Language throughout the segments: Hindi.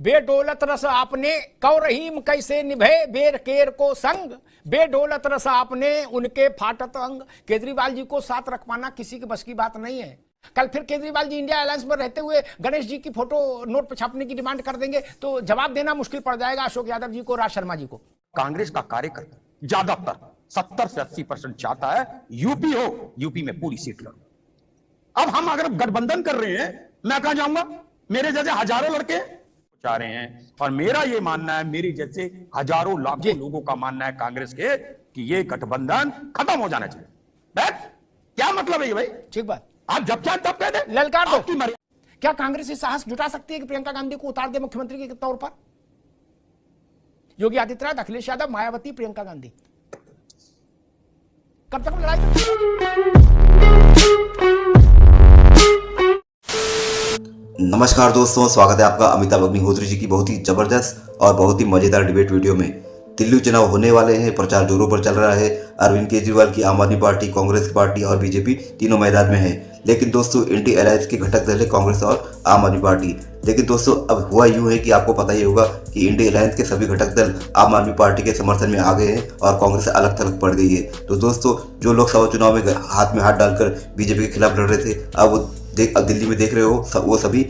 बेडौलत रस आपने कौ रहीम कैसे निभे बेर केर को संग, बेडौलत रस आपने उनके फाटत अंग। केजरीवाल जी को साथ रख पाना किसी के बस की बात नहीं है। कल फिर केजरीवाल जी इंडिया अलायंस में रहते हुए गणेश जी की फोटो नोट पर छापने की डिमांड कर देंगे तो जवाब देना मुश्किल पड़ जाएगा अशोक यादव जी को, राज शर्मा जी को। कांग्रेस का कार्यकर्ता ज्यादातर 70 से 80% चाहता है यूपी हो, यूपी में पूरी सीट लड़ो। अब हम अगर गठबंधन कर रहे हैं, मैं कहां जाऊंगा? मेरे जैसे हजारों लड़के चाह रहे हैं और मेरा ये मानना है, मेरी जैसे हजारों लाखों लोगों का मानना है कांग्रेस के कि ये गठबंधन खत्म हो जाना चाहिए। क्या मतलब है ये भाई? ठीक बात, आप जब चाहे तब कह दे, ललकार दो। क्या कांग्रेस ये साहस जुटा सकती है कि प्रियंका गांधी को उतार दे मुख्यमंत्री के तौर पर? योगी आदित्यनाथ, अखिलेश यादव, मायावती, प्रियंका गांधी, कब तक लड़ाई? नमस्कार दोस्तों, स्वागत है आपका अमिताभ अग्निहोत्री जी की बहुत ही जबरदस्त और बहुत ही मजेदार डिबेट वीडियो में। दिल्ली चुनाव होने वाले हैं, प्रचार जोरों पर चल रहा है। अरविंद केजरीवाल की आम आदमी पार्टी, कांग्रेस की पार्टी और बीजेपी तीनों मैदान में है। लेकिन दोस्तों इंडी अलायंस के घटक दल है कांग्रेस और आम आदमी पार्टी। लेकिन दोस्तों अब हुआ यूं है कि आपको पता ही होगा कि इंडी अलायंस के सभी घटक दल आम आदमी पार्टी के समर्थन में आ गए हैं और कांग्रेस अलग थलग पड़ गई है। तो दोस्तों जो लोकसभा चुनाव में हाथ में हाथ डालकर बीजेपी के खिलाफ लड़ रहे थे, अब दिल्ली में देख रहे हो वो सभी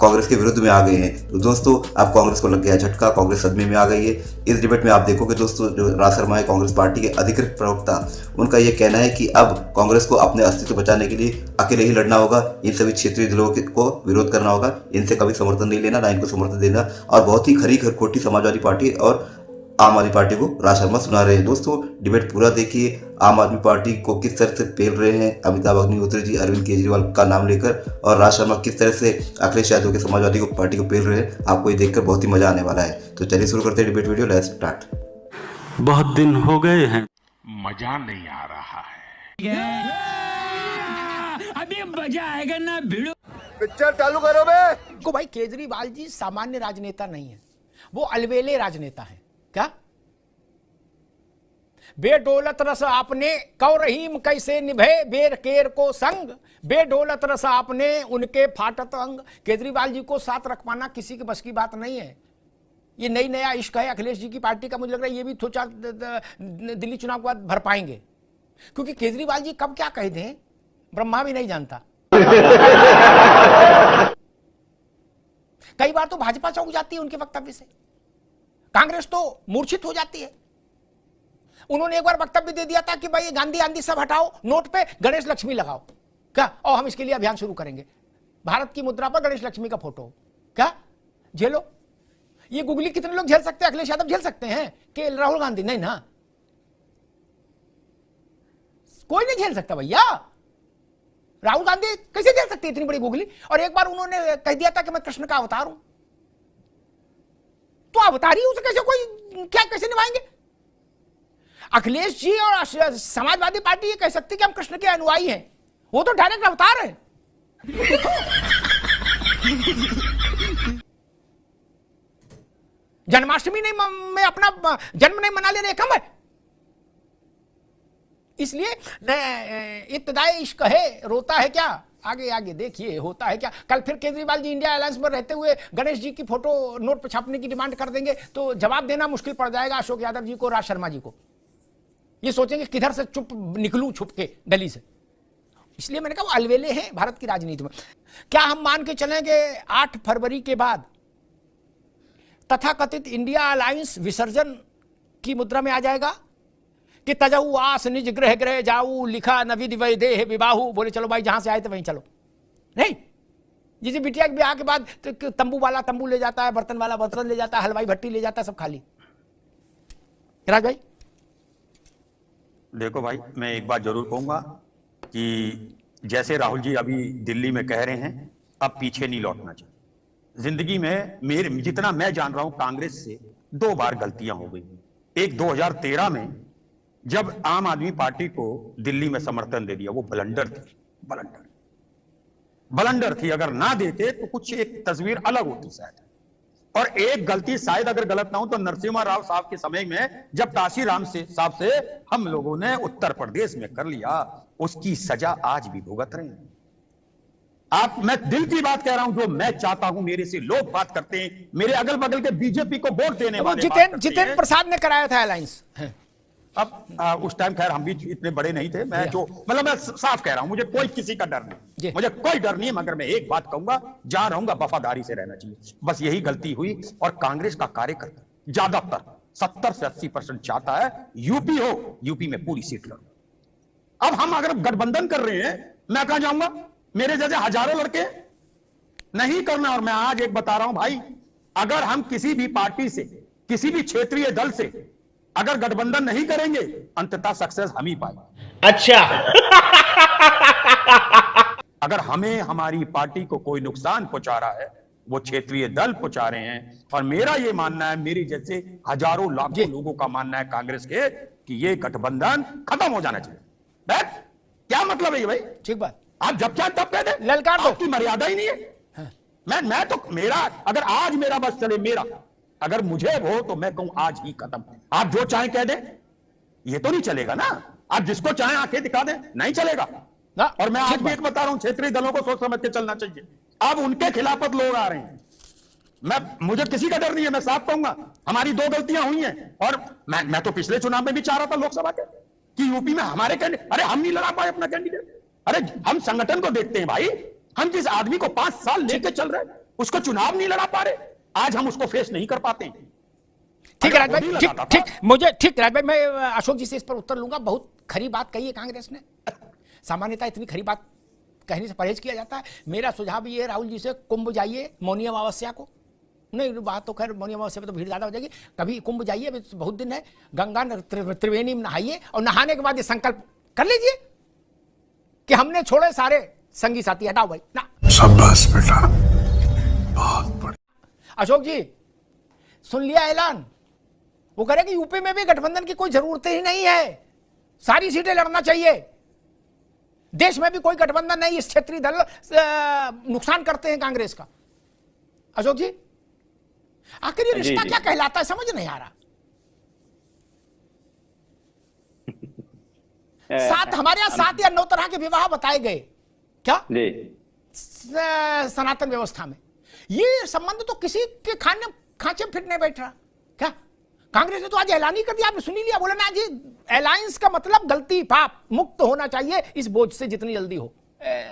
कांग्रेस के विरुद्ध में आ गए हैं। तो दोस्तों अब कांग्रेस को लग गया झटका, कांग्रेस सदमे में आ गई है। इस डिबेट में आप देखोगे दोस्तों, जो राज शर्मा है कांग्रेस पार्टी के अधिकृत प्रवक्ता, उनका यह कहना है कि अब कांग्रेस को अपने अस्तित्व बचाने के लिए अकेले ही लड़ना होगा। इन सभी क्षेत्रीय दलों को विरोध करना होगा, इनसे कभी समर्थन नहीं लेना, ना इनको समर्थन देना। और बहुत ही खरी खोटी समाजवादी पार्टी और आम आदमी पार्टी को राज शर्मा सुना रहे हैं। दोस्तों डिबेट पूरा देखिए, आम आदमी पार्टी को किस तरह से पेल रहे हैं अमिताभ अग्निहोत्री जी अरविंद केजरीवाल का नाम लेकर, और राज शर्मा किस तरह से अखिलेश यादव के समाजवादी को पार्टी को पेल रहे हैं। आपको ये देखकर बहुत ही मजा आने वाला है। तो चलिए शुरू करते हैं डिबेट वीडियो, लेट्स स्टार्ट। बहुत दिन हो गए हैं, मजा नहीं आ रहा है। अभी मजा आएगा ना, भिड़ो पिक्चर चालू करो बे। को भाई केजरीवाल जी सामान्य राजनेता नहीं है, वो अलवेले राजनेता है। क्या बेडौलत रस आपने कौ रहीम कैसे निभे बेर केर को संग, बेडौलत रस आपने उनके फाटत अंग। केजरीवाल जी को साथ रख पाना किसी के बस की बात नहीं है। ये नई नया इश्क है अखिलेश जी की पार्टी का। मुझे लग रहा है ये भी थोड़ा दिल्ली चुनाव के बाद भर पाएंगे, क्योंकि केजरीवाल जी कब क्या कह दें ब्रह्मा भी नहीं जानता। कई बार तो भाजपा चौंक जाती है उनके वक्तव्य से, कांग्रेस तो मूर्छित हो जाती है। उन्होंने एक बार वक्तव्य दे दिया था कि भाई गांधी आंधी सब हटाओ, नोट पे गणेश लक्ष्मी लगाओ, क्या और हम इसके लिए अभियान शुरू करेंगे। भारत की मुद्रा पर गणेश लक्ष्मी का फोटो, क्या झेलो। ये गुगली कितने लोग झेल सकते हैं? अखिलेश यादव झेल सकते हैं कि राहुल गांधी? नहीं ना, कोई नहीं झेल सकता भैया। राहुल गांधी कैसे झेल सकती है इतनी बड़ी गुगली? और एक बार उन्होंने कह दिया था कि मैं कृष्ण का अवतार हूं, तो अवतारी उसे कैसे कोई क्या कैसे निभाएंगे? अखिलेश जी और समाजवादी पार्टी ये कह सकती कि हम कृष्ण के अनुयायी हैं, वो तो डायरेक्ट अवतार है। जन्माष्टमी नहीं में अपना जन्म नहीं मना लेने कम है। इसलिए इब्तिदाई इश्क है, रोता है क्या? आगे आगे देखिए होता है क्या। कल फिर केजरीवाल जी इंडिया अलायंस में रहते हुए गणेश जी की फोटो नोट पर छापने की डिमांड कर देंगे तो जवाब देना मुश्किल पड़ जाएगा अशोक यादव जी को, राज शर्मा जी को। ये सोचेंगे किधर से चुप निकलूं छुप के गली से। इसलिए मैंने कहा वो अलवेले हैं भारत की राजनीति में। क्या हम मान के चलेंगे 8 फरवरी के बाद तथाकथित इंडिया अलायंस विसर्जन की मुद्रा में आ जाएगा कि तजऊ आस निज ग्रह ग्रह जाऊ लिखा नविद वैदेह विबाहु। बोले चलो भाई जहां से आए थे वहीं चलो। नहीं, जिसे बिटिया के ब्याह के बाद तो तंबू वाला तंबू ले जाता है, बर्तन वाला बर्तन ले जाता है, हलवाई भट्टी ले जाता है, सब खाली। राज भाई देखो भाई, मैं एक बात जरूर कहूंगा कि जैसे राहुल जी अभी दिल्ली में कह रहे हैं, अब पीछे नहीं लौटना चाहिए। जिंदगी में मेरे जितना मैं जान रहा हूं, कांग्रेस से 2 बार गलतियां हो गई। एक 2013 में जब आम आदमी पार्टी को दिल्ली में समर्थन दे दिया, वो ब्लंडर थी, ब्लंडर थी। अगर ना देते तो कुछ एक तस्वीर अलग होती शायद। और एक गलती शायद अगर गलत ना हो तो नरसिम्हा राव साहब के समय में जब काशीराम साहब से हम लोगों ने उत्तर प्रदेश में कर लिया, उसकी सजा आज भी भुगत रहे हैं। आप, मैं दिल की बात कह रहा हूं, जो मैं चाहता हूं मेरे से लोग बात करते हैं, मेरे अगल बगल के बीजेपी को वोट देने वाले बात करते जितेंद्र हैं। प्रसाद ने कराया था अलायंस। अब उस टाइम खैर हम भी इतने बड़े नहीं थे, मैं जो मतलब मैं साफ कह रहा हूं, मुझे कोई किसी का डर नहीं, मुझे कोई डर नहीं है, मगर मैं एक बात कहूंगा, जहां रहूंगा वफादारी से रहना चाहिए, बस यही गलती हुई। और कांग्रेस का कार्यकर्ता ज्यादातर 70 से 80% चाहता है यूपी हो, यूपी में पूरी सीट लड़ो। अब हम अगर गठबंधन कर रहे हैं, मैं कहां जाऊंगा? मेरे जैसे हजारों लड़के नहीं करना। और मैं आज एक बता रहा हूं भाई, अगर हम किसी भी पार्टी से, किसी भी क्षेत्रीय दल से अगर गठबंधन नहीं करेंगे, अंततः सक्सेस हम ही पाएंगे। अच्छा। अगर हमें हमारी पार्टी को कोई नुकसान पहुंचा रहा है, वो क्षेत्रीय दल पहुंचा रहे हैं। और मेरा ये मानना है, मेरी जैसे हजारों लाखों लोगों का मानना है कांग्रेस के, कि ये गठबंधन खत्म हो जाना चाहिए। बैठ, क्या मतलब है ये भाई? ठीक बात। आप जब चाहे तब कह दे, ललकार दो, आपकी मर्यादा ही नहीं है। हाँ। मैं तो, मेरा अगर आज मेरा बस चले, मेरा अगर मुझे हो तो मैं कहूं आज ही खत्म। आप जो चाहे कह दे, ये तो नहीं चलेगा ना। आप जिसको चाहे आंखें दिखा दे, नहीं चलेगा ना। और मैं आज भी एक बता रहा हूं, क्षेत्रीय दलों को सोच समझ के चलना चाहिए। अब उनके खिलाफत लोग आ रहे हैं, मुझे किसी का डर नहीं है, मैं साफ कहूंगा हमारी 2 गलतियां हुई हैं। और मैं तो पिछले चुनाव में भी चाह रहा था लोकसभा के, कि यूपी में हमारे कैंडिडेट, अरे हम नहीं लड़ा पाए अपना कैंडिडेट। अरे हम संगठन को देखते हैं भाई, हम जिस आदमी को 5 साल लेके चल रहे हैं, उसको चुनाव नहीं लड़ा पा रहे, आज हम उसको फेस नहीं कर पाते हैं। ठीक है राज भाई, ठीक राज भाई, मैं अशोक जी से इस पर उत्तर लूंगा। बहुत खरी बात कही है कांग्रेस ने, सामान्यतः इतनी खरी बात कहने से परहेज किया जाता है। मेरा सुझाव ये है, राहुल जी से कुंभ जाइए मौनी अमावस्या को। नहीं, बात तो खैर मौनी अमावस्या में तो भीड़ ज्यादा हो जाएगी, कभी कुंभ जाइए, अभी बहुत दिन है, गंगा त्रिवेणी में नहाइए, और नहाने के बाद ये संकल्प कर लीजिए कि हमने छोड़े सारे संगी साथी, हटाओ भाई ना। शाबाश बेटा, बहुत बढ़िया। अशोक जी सुन लिया ऐलान, वो कह रहे कि यूपी में भी गठबंधन की कोई जरूरत ही नहीं है, सारी सीटें लड़ना चाहिए, देश में भी कोई गठबंधन नहीं, इस क्षेत्रीय दल नुकसान करते हैं कांग्रेस का। अशोक जी आखिर ये रिश्ता क्या कहलाता है, समझ नहीं आ रहा। सात, हमारे यहाँ 7 या 9 तरह के विवाह बताए गए, क्या सनातन व्यवस्था में। ये संबंध तो किसी के खांचे फिट नहीं बैठ रहा। क्या कांग्रेस ने तो आज ऐलान ही कर दिया, आपने सुनी लिया, बोला ना जी अलायंस का मतलब गलती, पाप मुक्त होना चाहिए इस बोझ से जितनी जल्दी हो।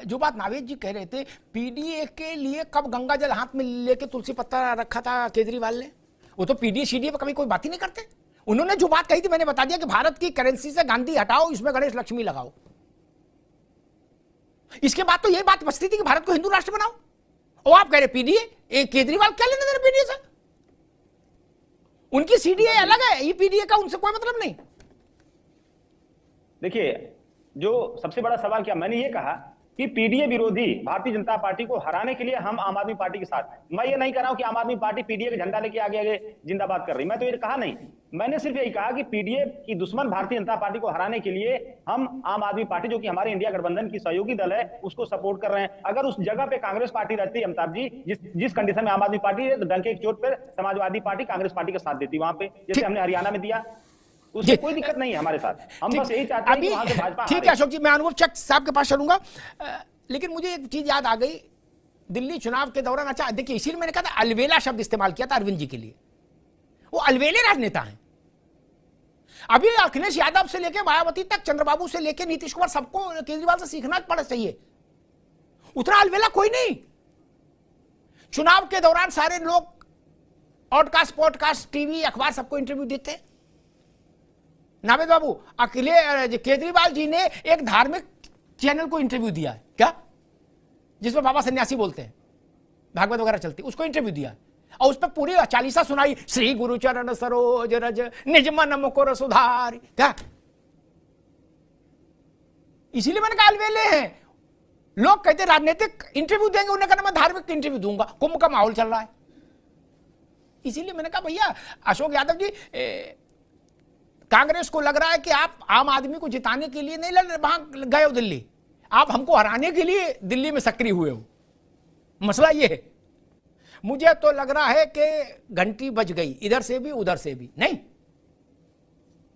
जो बात नावेद जी कह रहे थे, पीडीए के लिए कब गंगा जल हाथ में लेके तुलसी पत्ता रखा था केजरीवाल ने, वो तो पीडीए शीडीए पर कभी कोई बात ही नहीं करते। उन्होंने जो बात कही थी मैंने बता दिया कि भारत की करेंसी से गांधी हटाओ, इसमें गणेश लक्ष्मी लगाओ। इसके बाद तो यही बात बचती थी कि भारत को हिंदू राष्ट्र बनाओ, और आप कह रहे पीडीए। केजरीवाल क्या लेने देना पीडीए से? उनकी सीडीए अलग है, ये पीडीए का उनसे कोई मतलब नहीं। देखिए, जो सबसे बड़ा सवाल क्या, मैंने ये कहा कि पीडीए विरोधी भारतीय जनता पार्टी को हराने के लिए हम आम आदमी पार्टी के साथ हैं। मैं ये नहीं कह रहा हूं कि आम आदमी पार्टी पीडीए का झंडा लेके आगे आगे जिंदाबाद कर रही, मैं तो ये कहा नहीं। मैंने सिर्फ यही कहा कि पीडीए की दुश्मन भारतीय जनता पार्टी को हराने के लिए हम आम आदमी पार्टी, जो कि हमारे इंडिया गठबंधन की सहयोगी दल है, उसको सपोर्ट कर रहे हैं। अगर उस जगह पे कांग्रेस पार्टी रहती, अमिताभ जी, जिस कंडीशन में आम आदमी पार्टी है, तो डंके की चोट पर समाजवादी पार्टी कांग्रेस पार्टी का साथ देती वहां पे, जैसे हमने हरियाणा में दिया, उससे कोई दिक्कत नहीं है हमारे साथ। हम बस यही चाहते हैं कि वहां से भाजपा। ठीक है अशोक जी, मैं अनुभव चक साहब के पास चलूंगा, लेकिन मुझे एक चीज याद आ गई दिल्ली चुनाव के दौरान। अच्छा देखिए, इसीलिए मैंने कहा था अलवेला शब्द इस्तेमाल किया था अरविंद जी के लिए, वो अलवेले राजनेता हैं। अभी अखिलेश यादव से लेकर मायावती तक, चंद्रबाबू से लेकर नीतीश कुमार, सबको केजरीवाल से सीखना पड़ा चाहिए। उतना अलवेला कोई नहीं। चुनाव के दौरान सारे लोग ऑडकास्ट, पॉडकास्ट, टीवी, अखबार सबको इंटरव्यू देते हैं। नावेद बाबू, केजरीवाल जी ने एक धार्मिक चैनल को इंटरव्यू दिया है, क्या, जिसमें बाबा सन्यासी बोलते हैं, भागवत वगैरह चलती, उसको इंटरव्यू दिया और उस पर पूरी चालीसा सुनाई, श्री गुरु चरण सरोज रज निज मन मुकुर सुधार। क्या, इसीलिए मैंने कहा अलवेले हैं लोग। कहते राजनीतिक इंटरव्यू देंगे, उन्हें कहना मैं धार्मिक इंटरव्यू दूंगा, कुंभ का माहौल चल रहा है। इसीलिए मैंने कहा भैया अशोक यादव जी, कांग्रेस को लग रहा है कि आप आम आदमी को जिताने के लिए नहीं वहां गए हो दिल्ली, आप हमको हराने के लिए दिल्ली में सक्रिय हुए हो। मसला ये है, मुझे तो लग रहा है कि घंटी बज गई, इधर से भी उधर से भी नहीं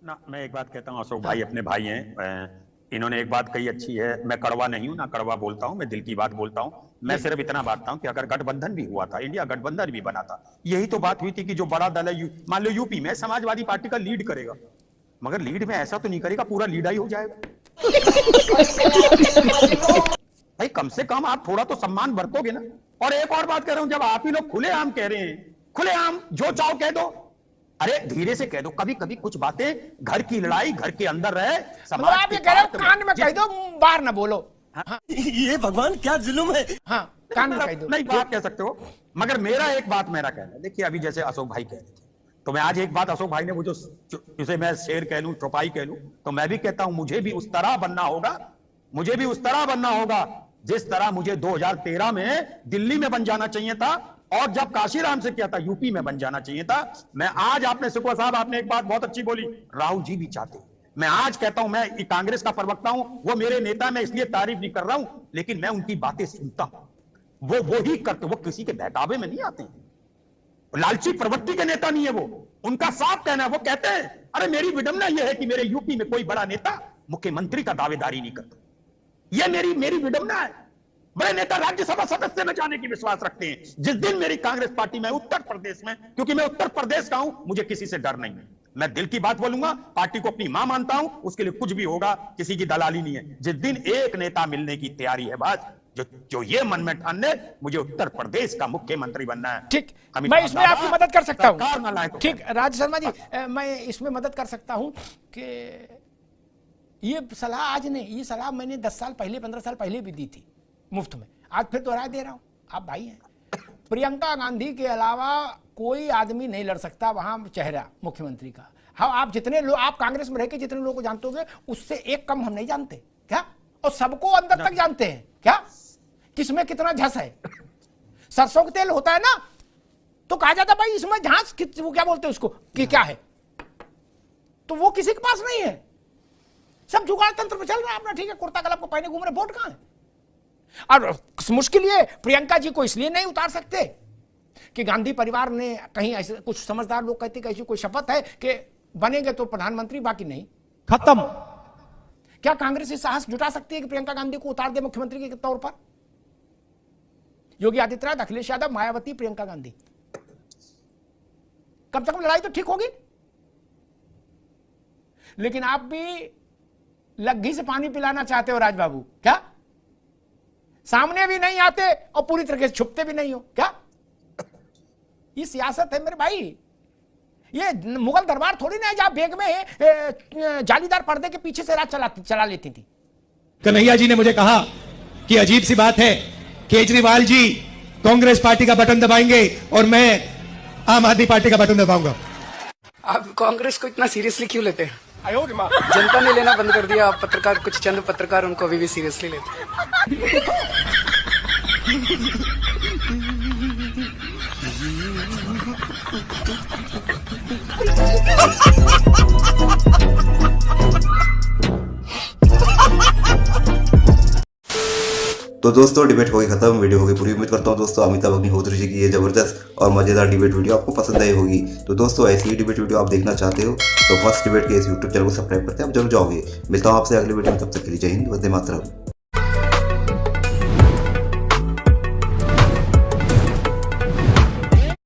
ना। मैं एक बात कहता हूं अशोक भाई, अपने भाई हैं, इन्होंने एक बात कही अच्छी है, मैं कड़वा नहीं हूं, ना कड़वा बोलता हूं, मैं दिल की बात बोलता हूं। मैं सिर्फ इतना बांटता हूं कि अगर गठबंधन भी हुआ था, इंडिया गठबंधन भी बना था, यही तो बात हुई थी कि जो बड़ा दल है, मान लो यूपी में समाजवादी पार्टी का लीड करेगा, मगर लीड में ऐसा तो नहीं करेगा पूरा लीड ही हो जाएगा। भाई कम से कम आप थोड़ा तो सम्मान बरतोगे ना। और एक और बात कह रहा हूं, जब आप ही लोग खुलेआम कह रहे हैं, खुलेआम जो चाहो कह दो, अरे धीरे से कह दो, कभी कभी कुछ बातें घर की लड़ाई घर के अंदर रहे, मतलब आप ये कह रहे हो कान में कह दो, बाहर ना बोलो। हाँ। ये भगवान क्या जुल्म है। हाँ, कान में कह दो। नहीं बात कह सकते हो, मगर मेरा एक बात मेरा कहना है, देखिए अभी जैसे अशोक भाई कह रहे थे, तो मैं आज एक बात अशोक भाई ने वो जो जिसे मैं शेर कह लूं, चौपाई कह लूं, तो मैं भी कहता हूं मुझे भी उस तरह बनना होगा, मुझे भी उस तरह बनना होगा जिस तरह मुझे 2013 में दिल्ली में बन जाना चाहिए था, और जब काशीराम से किया था यूपी में बन जाना चाहिए था। मैं आज आपने सुखवा साहब आपने एक बात बहुत अच्छी बोली, राहुल जी भी चाहते। मैं आज कहता हूं, मैं कांग्रेस का प्रवक्ता हूं, वो मेरे नेता, मैं इसलिए तारीफ नहीं कर रहा हूं, लेकिन मैं उनकी बातें सुनता हूं, वो ही करते, वो किसी के बहकावे में नहीं आते, लालची प्रवृत्ति के नेता नहीं है वो। उनका साफ कहना है, वो कहते हैं अरे मेरी विडंबना यह है कि मेरे यूपी में कोई बड़ा नेता मुख्यमंत्री का दावेदारी नहीं करता, यह मेरी विडंबना है। बड़े नेता राज्यसभा सदस्य में जाने की विश्वास रखते हैं। जिस दिन मेरी कांग्रेस पार्टी में उत्तर प्रदेश में, क्योंकि मैं उत्तर प्रदेश का हूं, मुझे किसी से डर नहीं है, मैं दिल की बात बोलूंगा, पार्टी को अपनी मां मानता हूं, उसके लिए कुछ भी होगा, किसी की दलाली नहीं है। जिस दिन एक नेता मिलने की तैयारी है बात, जो ये मन में ठान ले मुझे उत्तर प्रदेश का मुख्यमंत्री बनना है, ठीक, मैं इसमें आपकी मदद कर सकता हूं। तो ठीक, राज शर्मा जी, मैं इसमें मदद कर सकता हूं कि ये सलाह आज नहीं, ये सलाह मैंने 10 साल पहले 15 साल पहले भी दी थी मुफ्त में, आज फिर दोहरा दे रहा हूं, आप भाई हैं। प्रियंका गांधी के अलावा कोई आदमी नहीं लड़ सकता वहां चेहरा मुख्यमंत्री का। हाँ, आप जितने लोग, आप कांग्रेस में रह के जितने लोगों को जानते होंगे, उससे एक कम हम नहीं जानते क्या, और सबको अंदर तक जानते हैं क्या, किसमें कितना झस है। सरसों का तेल होता है ना, तो कहा जाता भाई इसमें झांस, वो क्या बोलते हैं उसको, कि क्या है, तो वो किसी के पास नहीं है, सब जुगाड़ तंत्र पे चल रहा है अपना। ठीक है, कुर्ता कलाब को पहने घूम रहे, वोट कहां है। और मुश्किल ये, प्रियंका जी को इसलिए नहीं उतार सकते कि गांधी परिवार ने कहीं ऐसे, कुछ समझदार लोग कहते कि ऐसी कोई शपथ है कि बनेंगे तो प्रधानमंत्री, बाकी नहीं, खत्म। क्या कांग्रेस इस साहस जुटा सकती है कि प्रियंका गांधी को उतार दे मुख्यमंत्री के तौर पर? योगी आदित्यनाथ, अखिलेश यादव, मायावती, प्रियंका गांधी, कम से कम लड़ाई तो ठीक होगी। लेकिन आप भी लग्घी से पानी पिलाना चाहते हो राज बाबू, क्या सामने भी नहीं आते और पूरी तरह से छुपते भी नहीं हो क्या? ये सियासत है मेरे भाई, ये मुगल दरबार थोड़ी ना है जहां बेग में जालीदार पर्दे के पीछे से राज चला लेती थी। कन्हैया जी ने मुझे कहा कि अजीब सी बात है, केजरीवाल जी कांग्रेस पार्टी का बटन दबाएंगे और मैं आम आदमी पार्टी का बटन दबाऊंगा। आप कांग्रेस को इतना सीरियसली क्यों लेते हैं? जनता ने लेना बंद कर दिया, आप पत्रकार, कुछ चंद पत्रकार उनको अभी भी सीरियसली लेते हैं। तो दोस्तों डिबेट हो गई खत्म, वीडियो हो गई पूरी। उम्मीद करता हूँ दोस्तों अमिताभ अग्निहोत्री जी की ये जबरदस्त और मजेदार डिबेट वीडियो आपको पसंद आई होगी। तो दोस्तों ऐसी ही डिबेट वीडियो आप देखना चाहते हो तो फर्स्ट डिबेट के इस यूट्यूब चैनल को सब्सक्राइब करते हैं आप जरूर जाओगे। मिलता हूँ आपसे अगले वीडियो में, तब तक के लिए जय हिंद, वंदे मातरम।